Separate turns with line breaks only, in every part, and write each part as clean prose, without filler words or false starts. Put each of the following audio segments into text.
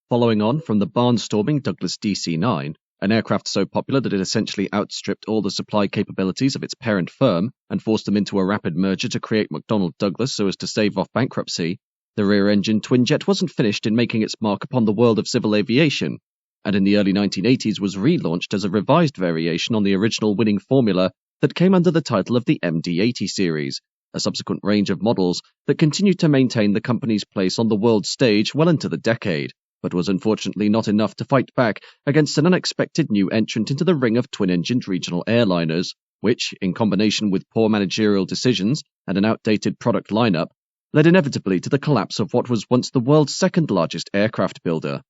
Following on from the barnstorming Douglas DC-9, an aircraft so popular that it essentially outstripped all the supply capabilities of its parent firm and forced them into a rapid merger to create McDonnell Douglas so as to stave off bankruptcy, the rear-engine twinjet wasn't finished in making its mark upon the world of civil aviation, and in the early 1980s was relaunched as a revised variation on the original winning formula that came under the title of the MD-80 Series, a subsequent range of models that continued to maintain the company's place on the world stage well into the decade, but was unfortunately not enough to fight back against an unexpected new entrant into the ring of twin-engined regional airliners, which, in combination with poor managerial decisions and an outdated product lineup, led inevitably to the collapse of what was once the world's second-largest aircraft builder.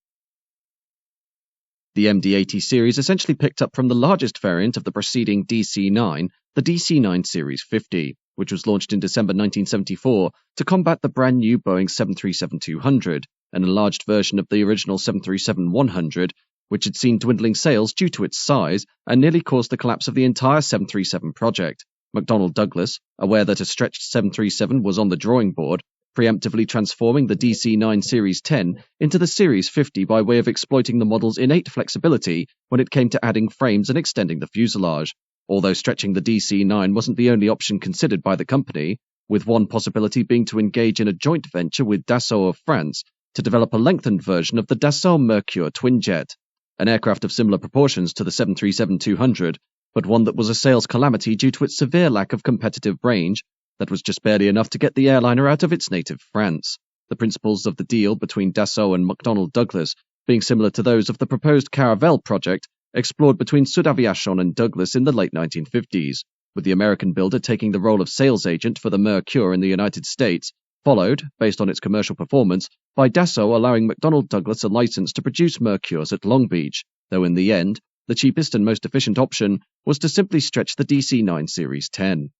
The MD-80 series essentially picked up from the largest variant of the preceding DC-9, the DC-9 Series 50, which was launched in December 1974 to combat the brand-new Boeing 737-200, an enlarged version of the original 737-100, which had seen dwindling sales due to its size and nearly caused the collapse of the entire 737 project. McDonnell Douglas, aware that a stretched 737 was on the drawing board, preemptively transforming the DC-9 Series 10 into the Series 50 by way of exploiting the model's innate flexibility when it came to adding frames and extending the fuselage. Although stretching the DC-9 wasn't the only option considered by the company, with one possibility being to engage in a joint venture with Dassault of France to develop a lengthened version of the Dassault Mercure twinjet, an aircraft of similar proportions to the 737-200, but one that was a sales calamity due to its severe lack of competitive range that was just barely enough to get the airliner out of its native France. The principles of the deal between Dassault and McDonnell Douglas being similar to those of the proposed Caravelle project explored between Sud Aviation and Douglas in the late 1950s, with the American builder taking the role of sales agent for the Mercure in the United States, followed, based on its commercial performance, by Dassault allowing McDonnell Douglas a license to produce Mercures at Long Beach, though in the end, the cheapest and most efficient option was to simply stretch the DC-9 Series 10.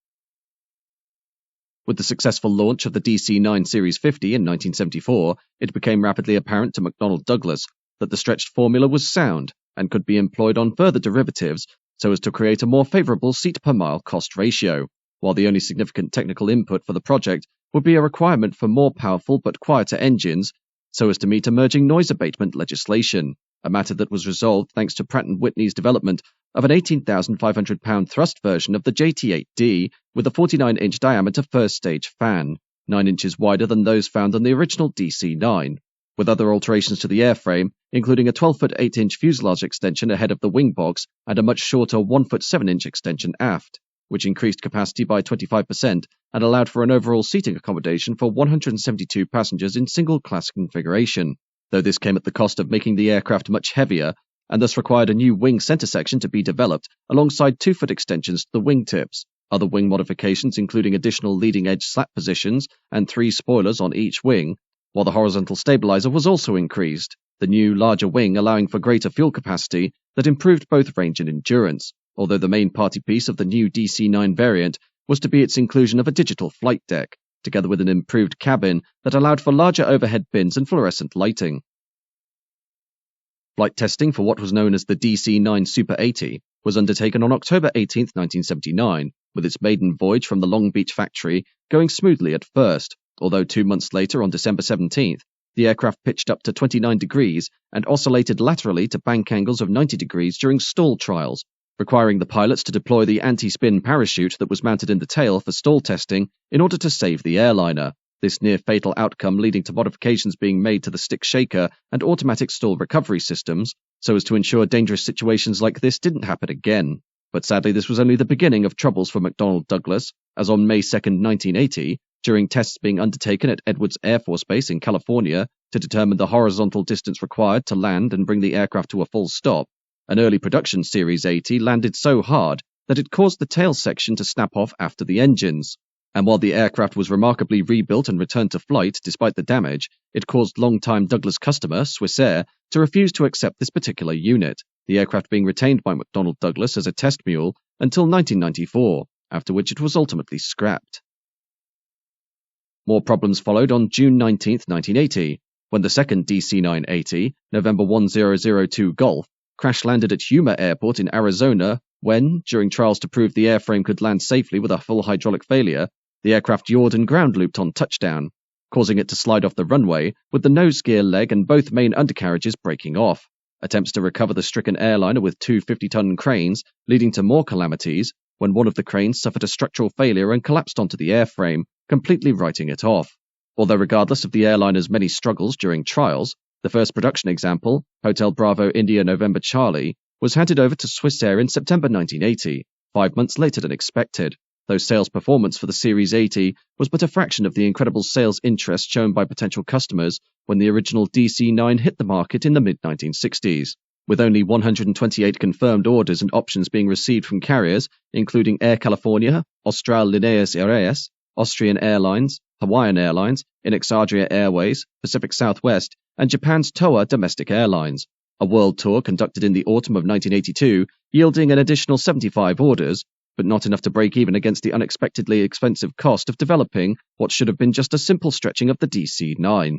With the successful launch of the DC-9 Series 50 in 1974, it became rapidly apparent to McDonnell Douglas that the stretched formula was sound and could be employed on further derivatives so as to create a more favorable seat-per-mile cost ratio, while the only significant technical input for the project would be a requirement for more powerful but quieter engines so as to meet emerging noise abatement legislation, a matter that was resolved thanks to Pratt & Whitney's development of an 18,500-pound thrust version of the JT8D with a 49-inch diameter first-stage fan, 9 inches wider than those found on the original DC-9, with other alterations to the airframe, including a 12-foot 8-inch fuselage extension ahead of the wing box and a much shorter 1-foot 7-inch extension aft, which increased capacity by 25% and allowed for an overall seating accommodation for 172 passengers in single-class configuration, though this came at the cost of making the aircraft much heavier and thus required a new wing center section to be developed alongside 2-foot extensions to the wingtips. Other wing modifications including additional leading-edge slat positions and 3 spoilers on each wing, while the horizontal stabilizer was also increased, the new, larger wing allowing for greater fuel capacity that improved both range and endurance, although the main party piece of the new DC-9 variant was to be its inclusion of a digital flight deck, together with an improved cabin that allowed for larger overhead bins and fluorescent lighting. Flight testing for what was known as the DC-9 Super 80 was undertaken on October 18, 1979, with its maiden voyage from the Long Beach factory going smoothly at first, although 2 months later, on December 17th, the aircraft pitched up to 29 degrees and oscillated laterally to bank angles of 90 degrees during stall trials, requiring the pilots to deploy the anti-spin parachute that was mounted in the tail for stall testing in order to save the airliner, this near-fatal outcome leading to modifications being made to the stick shaker and automatic stall recovery systems so as to ensure dangerous situations like this didn't happen again. But sadly, this was only the beginning of troubles for McDonnell Douglas, as on May 2, 1980, during tests being undertaken at Edwards Air Force Base in California to determine the horizontal distance required to land and bring the aircraft to a full stop, an early production Series 80 landed so hard that it caused the tail section to snap off after the engines. And while the aircraft was remarkably rebuilt and returned to flight despite the damage, it caused long-time Douglas customer, Swissair, to refuse to accept this particular unit, the aircraft being retained by McDonnell Douglas as a test mule until 1994, after which it was ultimately scrapped. More problems followed on June 19, 1980, when the second DC-980, November 1002 Golf, crash-landed at Yuma Airport in Arizona when, during trials to prove the airframe could land safely with a full hydraulic failure, the aircraft yawed and ground-looped on touchdown. causing it to slide off the runway, with the nose gear leg and both main undercarriages breaking off. Attempts to recover the stricken airliner with two 50-ton cranes, leading to more calamities, when one of the cranes suffered a structural failure and collapsed onto the airframe, completely writing it off. Although regardless of the airliner's many struggles during trials, the first production example, Hotel Bravo India November Charlie, was handed over to Swissair in September 1980, 5 months later than expected, though sales performance for the Series 80 was but a fraction of the incredible sales interest shown by potential customers when the original DC-9 hit the market in the mid-1960s. With only 128 confirmed orders and options being received from carriers, including Air California, Líneas Aéreas, Austrian Airlines, Hawaiian Airlines, Inexadria Airways, Pacific Southwest, and Japan's Toa Domestic Airlines. A world tour conducted in the autumn of 1982, yielding an additional 75 orders, but not enough to break even against the unexpectedly expensive cost of developing what should have been just a simple stretching of the DC-9.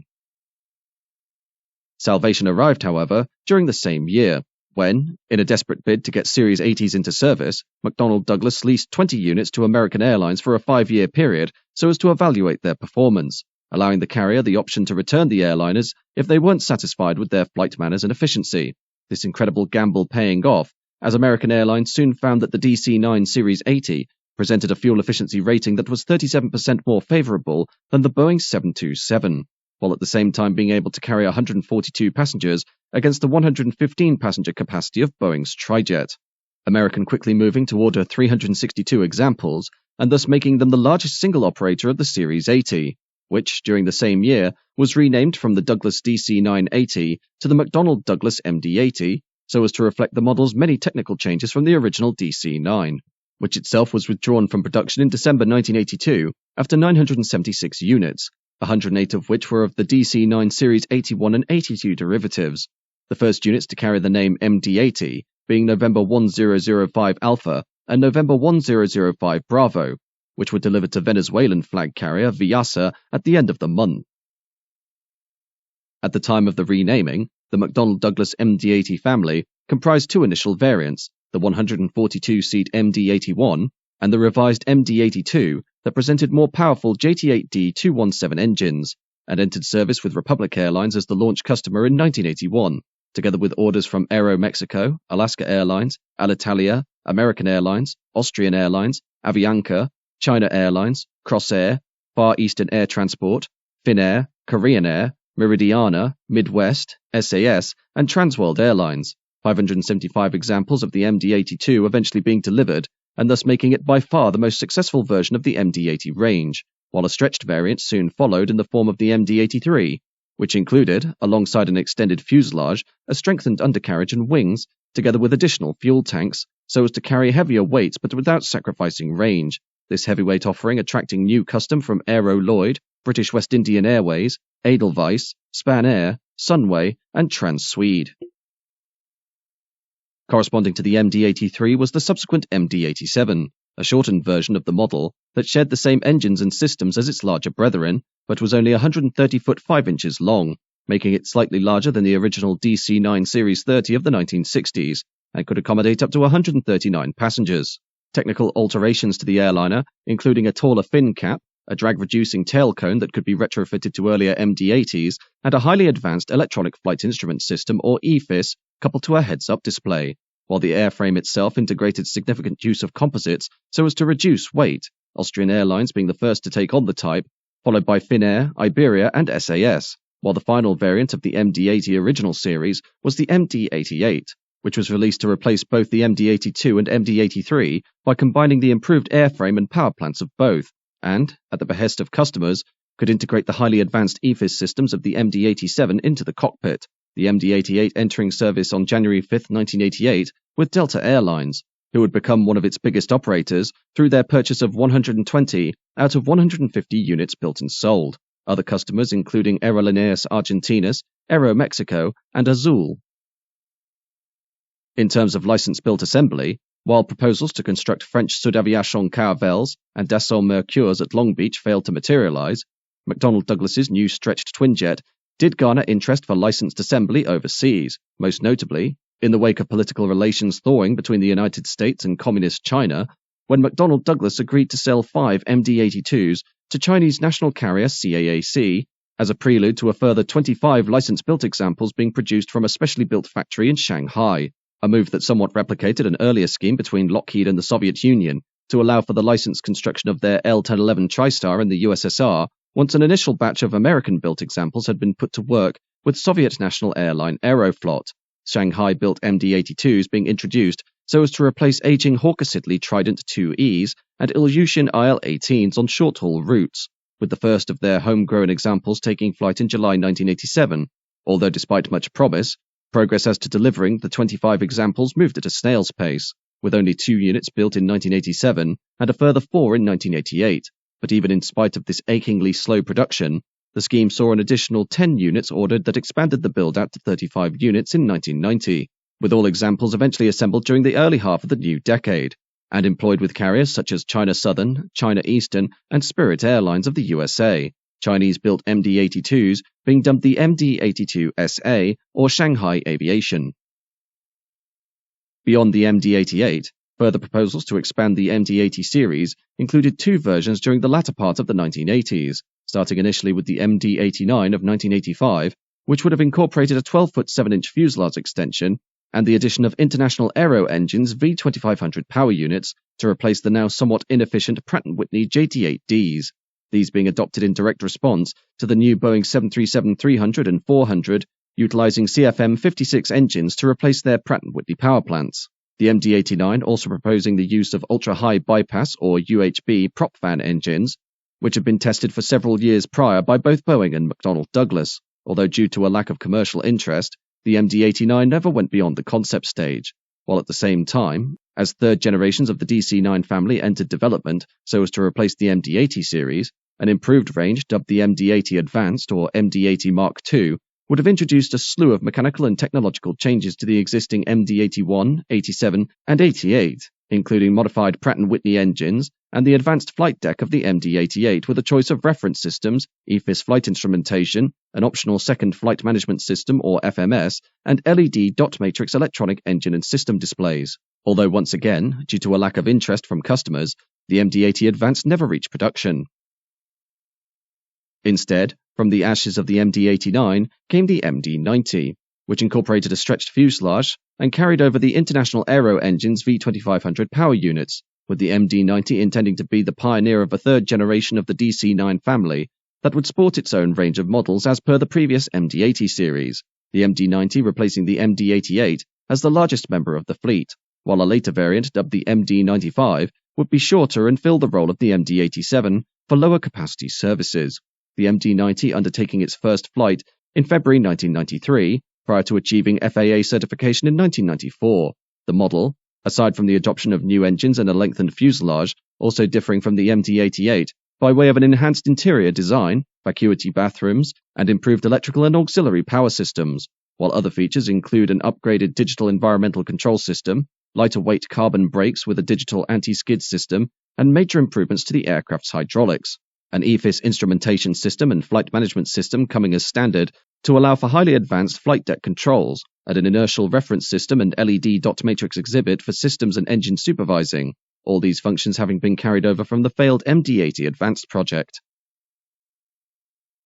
Salvation arrived, however, during the same year, when, in a desperate bid to get Series 80s into service, McDonnell Douglas leased 20 units to American Airlines for a 5-year period so as to evaluate their performance, allowing the carrier the option to return the airliners if they weren't satisfied with their flight manners and efficiency. This incredible gamble paying off, as American Airlines soon found that the DC-9 Series 80 presented a fuel efficiency rating that was 37% more favorable than the Boeing 727, while at the same time being able to carry 142 passengers against the 115 passenger capacity of Boeing's Trijet. American quickly moving to order 362 examples, and thus making them the largest single operator of the Series 80, which, during the same year, was renamed from the Douglas DC-980 to the McDonnell Douglas MD-80, so as to reflect the model's many technical changes from the original DC-9, which itself was withdrawn from production in December 1982 after 976 units, 108 of which were of the DC-9 Series 81 and 82 derivatives. The first units to carry the name MD-80 being November 1005 Alpha and November 1005 Bravo, which were delivered to Venezuelan flag carrier Viasa at the end of the month. At the time of the renaming, the McDonnell Douglas MD-80 family comprised two initial variants, the 142-seat MD-81 and the revised MD-82 that presented more powerful JT8D-217 engines, and entered service with Republic Airlines as the launch customer in 1981, together with orders from Aeromexico, Alaska Airlines, Alitalia, American Airlines, Austrian Airlines, Avianca, China Airlines, Crossair, Far Eastern Air Transport, Finnair, Korean Air, Meridiana, Midwest, SAS, and Transworld Airlines, 575 examples of the MD-82 eventually being delivered, and thus making it by far the most successful version of the MD-80 range, while a stretched variant soon followed in the form of the MD-83, which included, alongside an extended fuselage, a strengthened undercarriage and wings, together with additional fuel tanks, so as to carry heavier weights but without sacrificing range, this heavyweight offering attracting new custom from Aero Lloyd, British West Indian Airways, Edelweiss, Span Air, Sunway, and Trans-Swede. Corresponding to the MD-83 was the subsequent MD-87, a shortened version of the model that shared the same engines and systems as its larger brethren, but was only 130 foot 5 inches long, making it slightly larger than the original DC-9 Series 30 of the 1960s, and could accommodate up to 139 passengers. Technical alterations to the airliner, including a taller fin cap, a drag-reducing tail cone that could be retrofitted to earlier MD-80s, and a highly advanced electronic flight instrument system, or EFIS, coupled to a heads-up display, while the airframe itself integrated significant use of composites so as to reduce weight, Austrian Airlines being the first to take on the type, followed by Finnair, Iberia, and SAS, while the final variant of the MD-80 original series was the MD-88, which was released to replace both the MD-82 and MD-83 by combining the improved airframe and power plants of both, and, at the behest of customers, could integrate the highly advanced EFIS systems of the MD-87 into the cockpit, the MD-88 entering service on January 5, 1988, with Delta Airlines, who would become one of its biggest operators through their purchase of 120 out of 150 units built and sold. Other customers including Aerolíneas Argentinas, Aeromexico, and Azul. In terms of license-built assembly, while proposals to construct French Sud Aviation Caravels and Dassault Mercures at Long Beach failed to materialize, McDonnell Douglas's new stretched twinjet did garner interest for licensed assembly overseas, most notably in the wake of political relations thawing between the United States and Communist China, when McDonnell Douglas agreed to sell 5 MD-82s to Chinese national carrier CAAC, as a prelude to a further 25 license-built examples being produced from a specially built factory in Shanghai, a move that somewhat replicated an earlier scheme between Lockheed and the Soviet Union to allow for the licensed construction of their L-1011 TriStar in the USSR, once an initial batch of American-built examples had been put to work with Soviet national airline Aeroflot, Shanghai-built MD-82s being introduced so as to replace aging Hawker-Siddeley Trident 2Es and Ilyushin IL-18s on short-haul routes, with the first of their homegrown examples taking flight in July 1987, although despite much promise, progress as to delivering the 25 examples moved at a snail's pace, with only 2 units built in 1987 and a further 4 in 1988. But even in spite of this achingly slow production, the scheme saw an additional 10 units ordered that expanded the build-out to 35 units in 1990, with all examples eventually assembled during the early half of the new decade, and employed with carriers such as China Southern, China Eastern, and Spirit Airlines of the USA, Chinese-built MD-82s being dubbed the MD-82SA or Shanghai Aviation. Beyond the MD-88, further proposals to expand the MD-80 series included 2 versions during the latter part of the 1980s, starting initially with the MD-89 of 1985, which would have incorporated a 12-foot 7-inch fuselage extension and the addition of International Aero Engines V2500 power units to replace the now somewhat inefficient Pratt & Whitney JT8Ds, these being adopted in direct response to the new Boeing 737-300 and 400, utilizing CFM56 engines to replace their Pratt & Whitney power plants. The MD-89 also proposing the use of ultra-high bypass or UHB prop fan engines, which had been tested for several years prior by both Boeing and McDonnell Douglas, although due to a lack of commercial interest, the MD-89 never went beyond the concept stage, while at the same time, as third generations of the DC-9 family entered development so as to replace the MD-80 series, an improved range dubbed the MD-80 Advanced or MD-80 Mark II would have introduced a slew of mechanical and technological changes to the existing MD-81, 87, and 88, including modified Pratt & Whitney engines and the advanced flight deck of the MD-88 with a choice of reference systems, EFIS flight instrumentation, an optional second flight management system or FMS, and LED dot matrix electronic engine and system displays. Although once again, due to a lack of interest from customers, the MD-80 Advanced never reached production. Instead, from the ashes of the MD-89 came the MD-90, which incorporated a stretched fuselage and carried over the International Aero Engines V2500 power units, with the MD-90 intending to be the pioneer of a third generation of the DC-9 family that would sport its own range of models as per the previous MD-80 series, the MD-90 replacing the MD-88 as the largest member of the fleet, while a later variant dubbed the MD-95 would be shorter and fill the role of the MD-87 for lower capacity services, the MD-90 undertaking its first flight in February 1993, prior to achieving FAA certification in 1994. The model, aside from the adoption of new engines and a lengthened fuselage, also differing from the MD-88 by way of an enhanced interior design, vacuity bathrooms, and improved electrical and auxiliary power systems, while other features include an upgraded digital environmental control system, lighter weight carbon brakes with a digital anti-skid system, and major improvements to the aircraft's hydraulics, an EFIS instrumentation system and flight management system coming as standard to allow for highly advanced flight deck controls, and an inertial reference system and LED dot matrix exhibit for systems and engine supervising, all these functions having been carried over from the failed MD-80 Advanced project.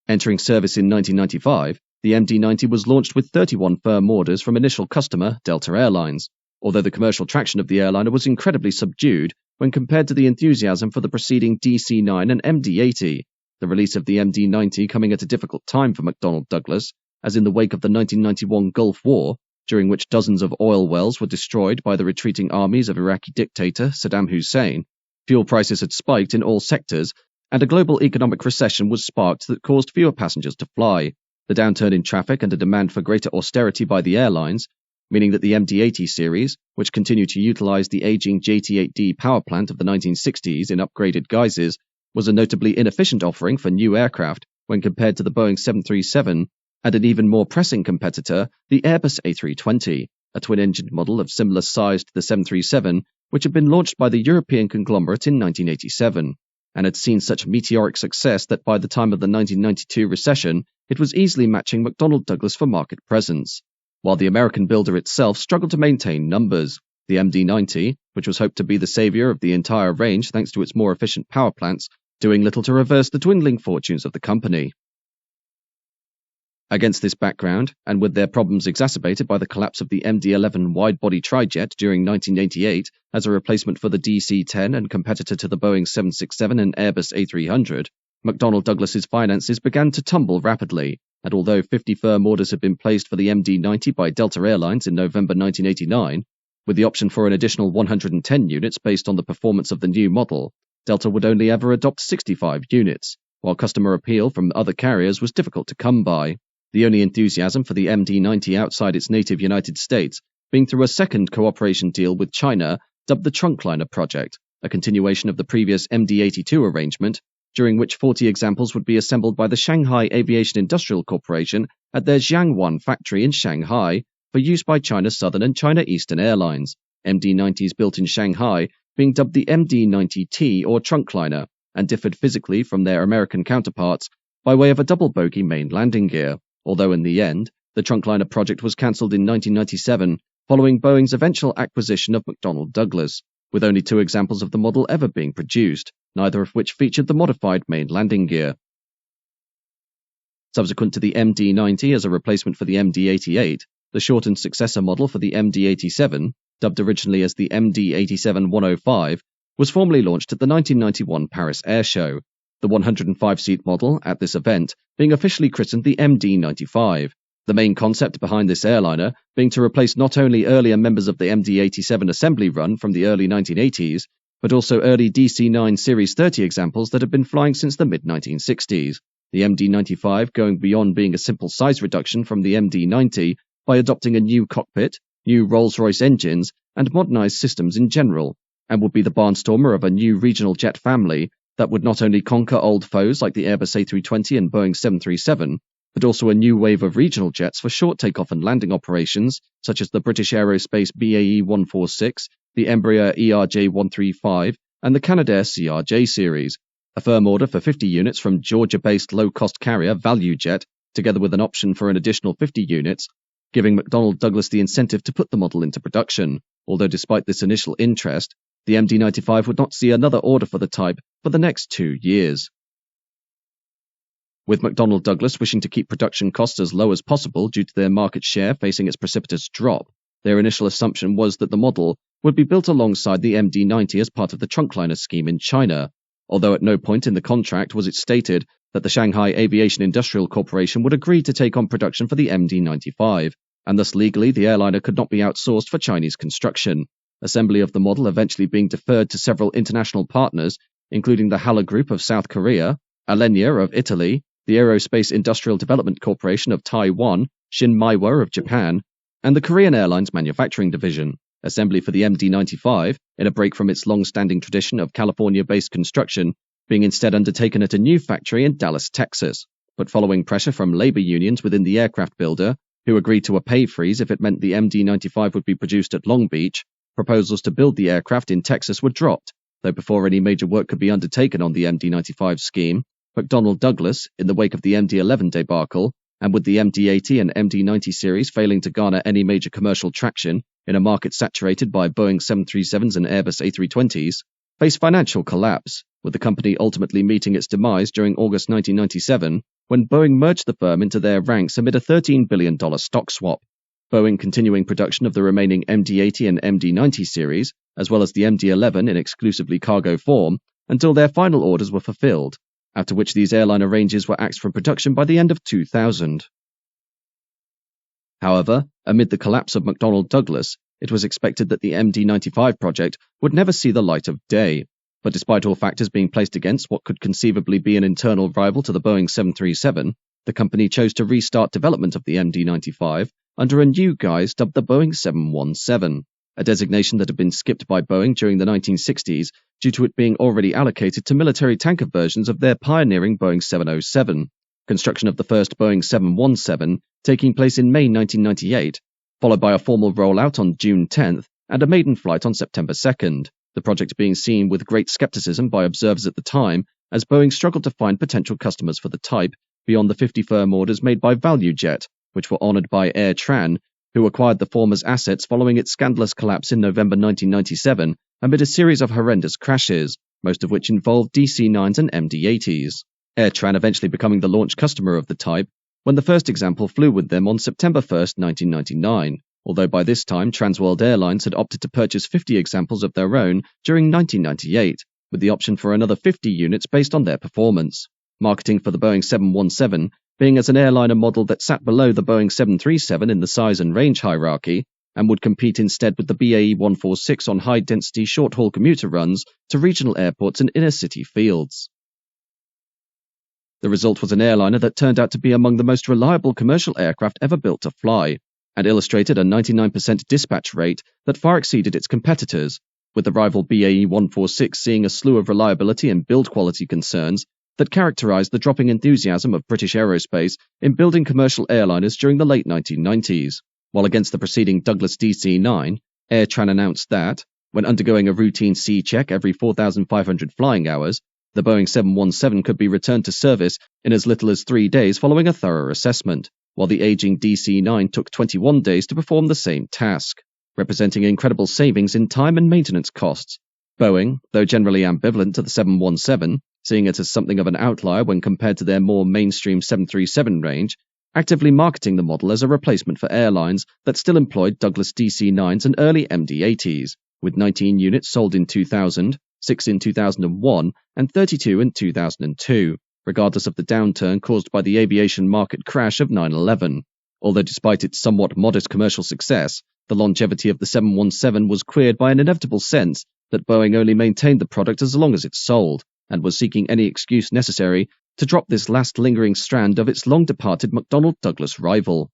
Entering service in 1995, the MD-90 was launched with 31 firm orders from initial customer Delta Airlines, although the commercial traction of the airliner was incredibly subdued when compared to the enthusiasm for the preceding DC-9 and MD-80, the release of the MD-90 coming at a difficult time for McDonnell Douglas, as in the wake of the 1991 Gulf War, during which dozens of oil wells were destroyed by the retreating armies of Iraqi dictator Saddam Hussein, fuel prices had spiked in all sectors, and a global economic recession was sparked that caused fewer passengers to fly, the downturn in traffic and a demand for greater austerity by the airlines, meaning that the MD-80 series, which continued to utilize the aging JT8D power plant of the 1960s in upgraded guises, was a notably inefficient offering for new aircraft when compared to the Boeing 737 and an even more pressing competitor, the Airbus A320, a twin-engined model of similar size to the 737, which had been launched by the European conglomerate in 1987, and had seen such meteoric success that by the time of the 1992 recession, it was easily matching McDonnell Douglas for market presence. While the American builder itself struggled to maintain numbers, the MD-90, which was hoped to be the savior of the entire range thanks to its more efficient power plants, doing little to reverse the dwindling fortunes of the company. Against this background, and with their problems exacerbated by the collapse of the MD-11 wide-body trijet during 1988 as a replacement for the DC-10 and competitor to the Boeing 767 and Airbus A300, McDonnell Douglas's finances began to tumble rapidly, and although 50 firm orders had been placed for the MD-90 by Delta Airlines in November 1989, with the option for an additional 110 units based on the performance of the new model, Delta would only ever adopt 65 units, while customer appeal from other carriers was difficult to come by. The only enthusiasm for the MD-90 outside its native United States being through a second cooperation deal with China dubbed the Trunkliner Project, a continuation of the previous MD-82 arrangement, during which 40 examples would be assembled by the Shanghai Aviation Industrial Corporation at their Jiangwan factory in Shanghai for use by China Southern and China Eastern Airlines, MD-90s built in Shanghai being dubbed the MD-90T or Trunkliner, and differed physically from their American counterparts by way of a double-bogey main landing gear, although in the end, the Trunkliner project was cancelled in 1997 following Boeing's eventual acquisition of McDonnell Douglas, with only 2 examples of the model ever being produced, neither of which featured the modified main landing gear. Subsequent to the MD-90 as a replacement for the MD-88, the shortened successor model for the MD-87, dubbed originally as the MD-87-105, was formally launched at the 1991 Paris Air Show, the 105-seat model at this event being officially christened the MD-95. The main concept behind this airliner being to replace not only earlier members of the MD-87 assembly run from the early 1980s, but also early DC-9 Series 30 examples that had been flying since the mid-1960s. The MD-95 going beyond being a simple size reduction from the MD-90 by adopting a new cockpit, new Rolls-Royce engines, and modernized systems in general, and would be the barnstormer of a new regional jet family that would not only conquer old foes like the Airbus A320 and Boeing 737, but also a new wave of regional jets for short takeoff and landing operations, such as the British Aerospace BAE-146, the Embraer ERJ-135, and the Canadair CRJ series. A firm order for 50 units from Georgia-based low-cost carrier ValueJet, together with an option for an additional 50 units, giving McDonnell Douglas the incentive to put the model into production, although despite this initial interest, the MD-95 would not see another order for the type for the next 2 years. With McDonnell Douglas wishing to keep production costs as low as possible due to their market share facing its precipitous drop, their initial assumption was that the model would be built alongside the MD-90 as part of the Trunkliner scheme in China, although at no point in the contract was it stated that the Shanghai Aviation Industrial Corporation would agree to take on production for the MD-95, and thus legally the airliner could not be outsourced for Chinese construction. Assembly of the model eventually being deferred to several international partners, including the Haller Group of South Korea, Alenia of Italy, the Aerospace Industrial Development Corporation of Taiwan, Shinmaiwa of Japan, and the Korean Airlines Manufacturing Division. Assembly for the MD-95, in a break from its long-standing tradition of California-based construction, being instead undertaken at a new factory in Dallas, Texas, but following pressure from labor unions within the aircraft builder, who agreed to a pay freeze if it meant the MD-95 would be produced at Long Beach, proposals to build the aircraft in Texas were dropped, though before any major work could be undertaken on the MD-95 scheme, McDonnell Douglas, in the wake of the MD-11 debacle, and with the MD-80 and MD-90 series failing to garner any major commercial traction in a market saturated by Boeing 737s and Airbus A320s, faced financial collapse, with the company ultimately meeting its demise during August 1997, when Boeing merged the firm into their ranks amid a $13 billion stock swap. Boeing continuing production of the remaining MD-80 and MD-90 series, as well as the MD-11 in exclusively cargo form, until their final orders were fulfilled, after which these airliner ranges were axed from production by the end of 2000. However, amid the collapse of McDonnell Douglas, it was expected that the MD-95 project would never see the light of day, but despite all factors being placed against what could conceivably be an internal rival to the Boeing 737, the company chose to restart development of the MD-95 under a new guise dubbed the Boeing 717, a designation that had been skipped by Boeing during the 1960s due to it being already allocated to military tanker versions of their pioneering Boeing 707. Construction of the first Boeing 717 taking place in May 1998, followed by a formal rollout on June 10th and a maiden flight on September 2nd, the project being seen with great skepticism by observers at the time as Boeing struggled to find potential customers for the type beyond the 50 firm orders made by ValueJet, which were honoured by Air Tran, who acquired the former's assets following its scandalous collapse in November 1997 amid a series of horrendous crashes, most of which involved DC-9s and MD-80s. AirTran eventually becoming the launch customer of the type, when the first example flew with them on September 1, 1999, although by this time Transworld Airlines had opted to purchase 50 examples of their own during 1998, with the option for another 50 units based on their performance. Marketing for the Boeing 717 being as an airliner model that sat below the Boeing 737 in the size and range hierarchy, and would compete instead with the BAE 146 on high-density short-haul commuter runs to regional airports and inner-city fields. The result was an airliner that turned out to be among the most reliable commercial aircraft ever built to fly, and illustrated a 99% dispatch rate that far exceeded its competitors, with the rival BAE 146 seeing a slew of reliability and build quality concerns that characterized the dropping enthusiasm of British aerospace in building commercial airliners during the late 1990s. While against the preceding Douglas DC-9, AirTran announced that, when undergoing a routine C check every 4,500 flying hours, the Boeing 717 could be returned to service in as little as 3 days following a thorough assessment, while the aging DC-9 took 21 days to perform the same task, representing incredible savings in time and maintenance costs. Boeing, though generally ambivalent to the 717, seeing it as something of an outlier when compared to their more mainstream 737 range, actively marketing the model as a replacement for airlines that still employed Douglas DC-9s and early MD-80s, with 19 units sold in 2000, 6 in 2001, and 32 in 2002, regardless of the downturn caused by the aviation market crash of 9/11. Although despite its somewhat modest commercial success, the longevity of the 717 was queered by an inevitable sense that Boeing only maintained the product as long as it sold, and was seeking any excuse necessary to drop this last lingering strand of its long-departed McDonnell Douglas rival.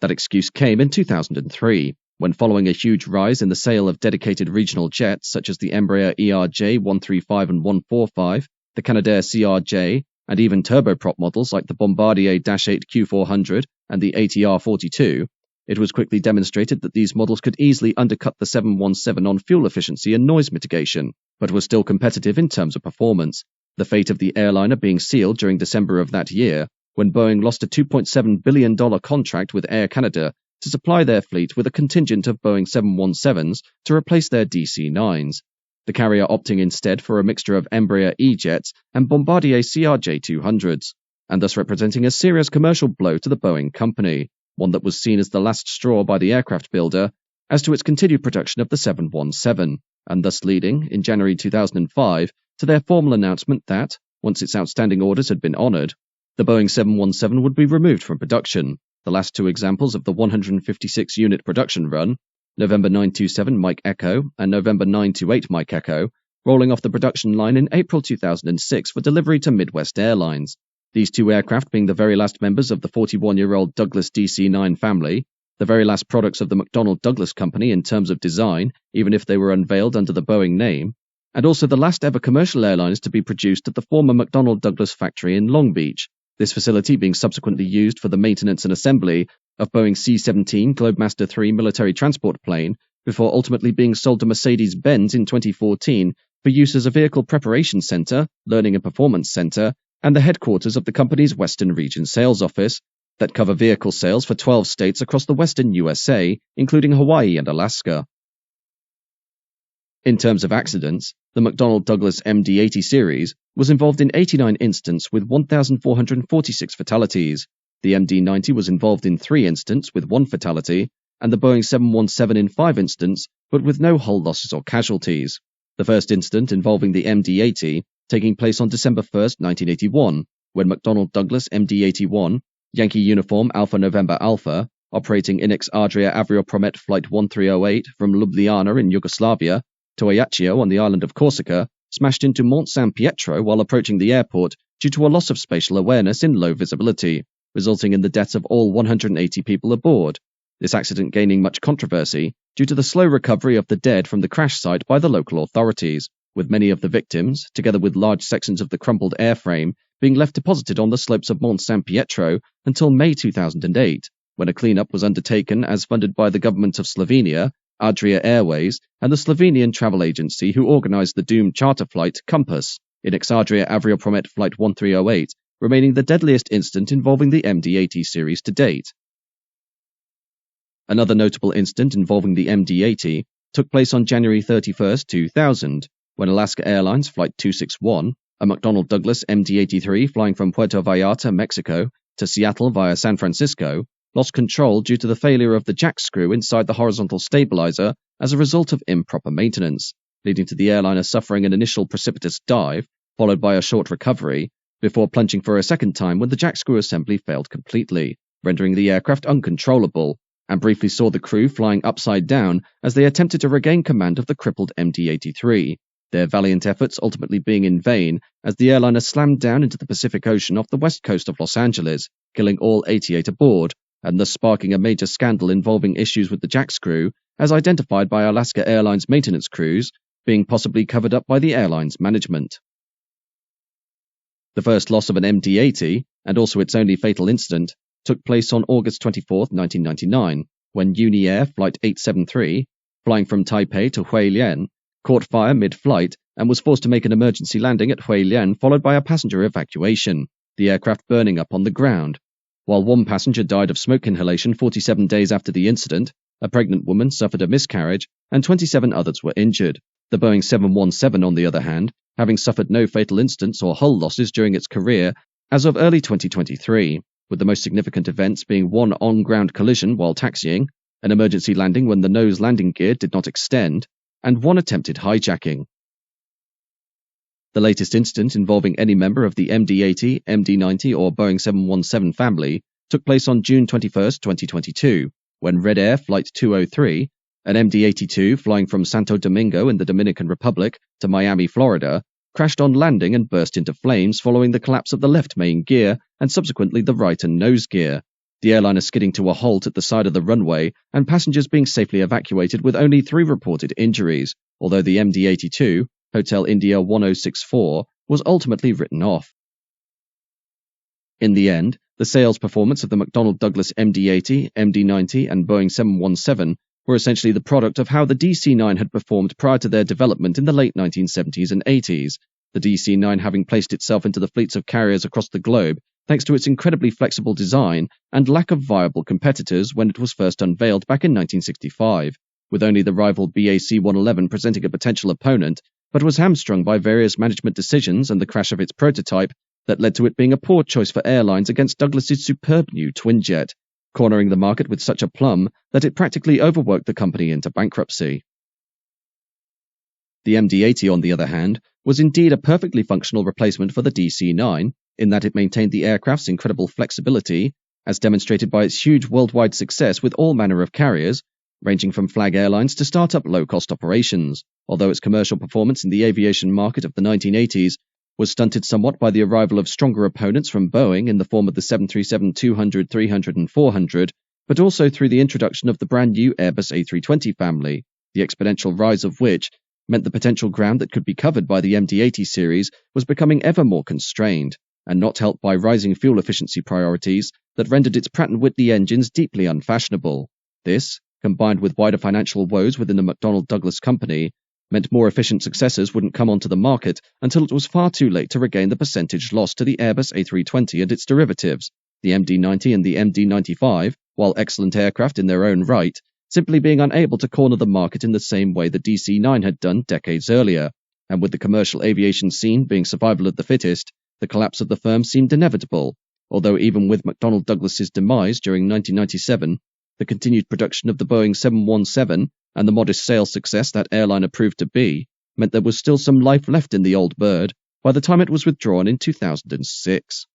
That excuse came in 2003, when following a huge rise in the sale of dedicated regional jets such as the Embraer ERJ 135 and 145, the Canadair CRJ, and even turboprop models like the Bombardier Dash 8 Q400 and the ATR 42, it was quickly demonstrated that these models could easily undercut the 717 on fuel efficiency and noise mitigation, but were still competitive in terms of performance, the fate of the airliner being sealed during December of that year, when Boeing lost a $2.7 billion contract with Air Canada to supply their fleet with a contingent of Boeing 717s to replace their DC-9s, the carrier opting instead for a mixture of Embraer E-jets and Bombardier CRJ-200s, and thus representing a serious commercial blow to the Boeing company, one that was seen as the last straw by the aircraft builder as to its continued production of the 717, and thus leading, in January 2005, to their formal announcement that, once its outstanding orders had been honoured, the Boeing 717 would be removed from production. The last two examples of the 156-unit production run, November 927 Mike Echo and November 928 Mike Echo, rolling off the production line in April 2006 for delivery to Midwest Airlines. These two aircraft being the very last members of the 41-year-old Douglas DC-9 family, the very last products of the McDonnell Douglas Company in terms of design, even if they were unveiled under the Boeing name, and also the last ever commercial airliners to be produced at the former McDonnell Douglas factory in Long Beach, this facility being subsequently used for the maintenance and assembly of Boeing C-17 Globemaster III military transport plane, before ultimately being sold to Mercedes-Benz in 2014 for use as a vehicle preparation center, learning and performance center, and the headquarters of the company's Western Region sales office that cover vehicle sales for 12 states across the western USA, including Hawaii and Alaska. In terms of accidents, the McDonnell Douglas MD-80 Series was involved in 89 incidents with 1,446 fatalities. The MD-90 was involved in 3 incidents with 1 fatality, and the Boeing 717 in 5 incidents, but with no hull losses or casualties. The first incident involving the MD-80 taking place on December 1, 1981, when McDonnell Douglas MD-81, Yankee Uniform Alpha November Alpha, operating INEX Adria Aviopromet Flight 1308 from Ljubljana in Yugoslavia to Ajaccio on the island of Corsica, smashed into Mont San Pietro while approaching the airport due to a loss of spatial awareness in low visibility, resulting in the deaths of all 180 people aboard. This accident gaining much controversy due to the slow recovery of the dead from the crash site by the local authorities, with many of the victims, together with large sections of the crumpled airframe, being left deposited on the slopes of Mont San Pietro until May 2008, when a cleanup was undertaken as funded by the government of Slovenia, Adria Airways, and the Slovenian travel agency who organised the doomed charter flight Compass, INEX Adria Aviopromet Flight 1308, remaining the deadliest incident involving the MD-80 series to date. Another notable incident involving the MD-80 took place on January 31, 2000, when Alaska Airlines Flight 261, a McDonnell Douglas MD-83 flying from Puerto Vallarta, Mexico, to Seattle via San Francisco, lost control due to the failure of the jack screw inside the horizontal stabilizer as a result of improper maintenance, leading to the airliner suffering an initial precipitous dive, followed by a short recovery, before plunging for a second time when the jack screw assembly failed completely, rendering the aircraft uncontrollable, and briefly saw the crew flying upside down as they attempted to regain command of the crippled MD-83, their valiant efforts ultimately being in vain as the airliner slammed down into the Pacific Ocean off the west coast of Los Angeles, killing all 88 aboard, and thus sparking a major scandal involving issues with the jack screw, as identified by Alaska Airlines maintenance crews, being possibly covered up by the airline's management. The first loss of an MD-80, and also its only fatal incident, took place on August 24, 1999, when Uni-Air Flight 873, flying from Taipei to Hualien, caught fire mid-flight and was forced to make an emergency landing at Hualien followed by a passenger evacuation, the aircraft burning up on the ground. While one passenger died of smoke inhalation 47 days after the incident, a pregnant woman suffered a miscarriage, and 27 others were injured. The Boeing 717, on the other hand, having suffered no fatal incidents or hull losses during its career as of early 2023, with the most significant events being one on-ground collision while taxiing, an emergency landing when the nose landing gear did not extend, and one attempted hijacking. The latest incident involving any member of the MD-80, MD-90 or Boeing 717 family took place on June 21, 2022, when Red Air Flight 203, an MD-82 flying from Santo Domingo in the Dominican Republic to Miami, Florida, crashed on landing and burst into flames following the collapse of the left main gear and subsequently the right and nose gear, the airliner skidding to a halt at the side of the runway and passengers being safely evacuated with only 3 reported injuries, although the MD-82, Hotel India 1064, was ultimately written off. In the end, the sales performance of the McDonnell Douglas MD-80, MD-90 and Boeing 717 were essentially the product of how the DC-9 had performed prior to their development in the late 1970s and 80s, the DC-9 having placed itself into the fleets of carriers across the globe thanks to its incredibly flexible design and lack of viable competitors when it was first unveiled back in 1965, with only the rival BAC-111 presenting a potential opponent, but was hamstrung by various management decisions and the crash of its prototype that led to it being a poor choice for airlines against Douglas's superb new twinjet, cornering the market with such aplomb that it practically overworked the company into bankruptcy. The MD-80, on the other hand, was indeed a perfectly functional replacement for the DC-9, in that it maintained the aircraft's incredible flexibility, as demonstrated by its huge worldwide success with all manner of carriers, ranging from flag airlines to start-up low-cost operations, although its commercial performance in the aviation market of the 1980s was stunted somewhat by the arrival of stronger opponents from Boeing in the form of the 737-200, 300 and 400, but also through the introduction of the brand new Airbus A320 family, the exponential rise of which meant the potential ground that could be covered by the MD-80 series was becoming ever more constrained, and not helped by rising fuel efficiency priorities that rendered its Pratt & Whitney engines deeply unfashionable. This, combined with wider financial woes within the McDonnell Douglas Company, meant more efficient successors wouldn't come onto the market until it was far too late to regain the percentage lost to the Airbus A320 and its derivatives, the MD-90 and the MD-95, while excellent aircraft in their own right, simply being unable to corner the market in the same way the DC-9 had done decades earlier, and with the commercial aviation scene being survival of the fittest, the collapse of the firm seemed inevitable, although even with McDonnell Douglas's demise during 1997, the continued production of the Boeing 717 and the modest sales success that airliner proved to be meant there was still some life left in the old bird by the time it was withdrawn in 2006.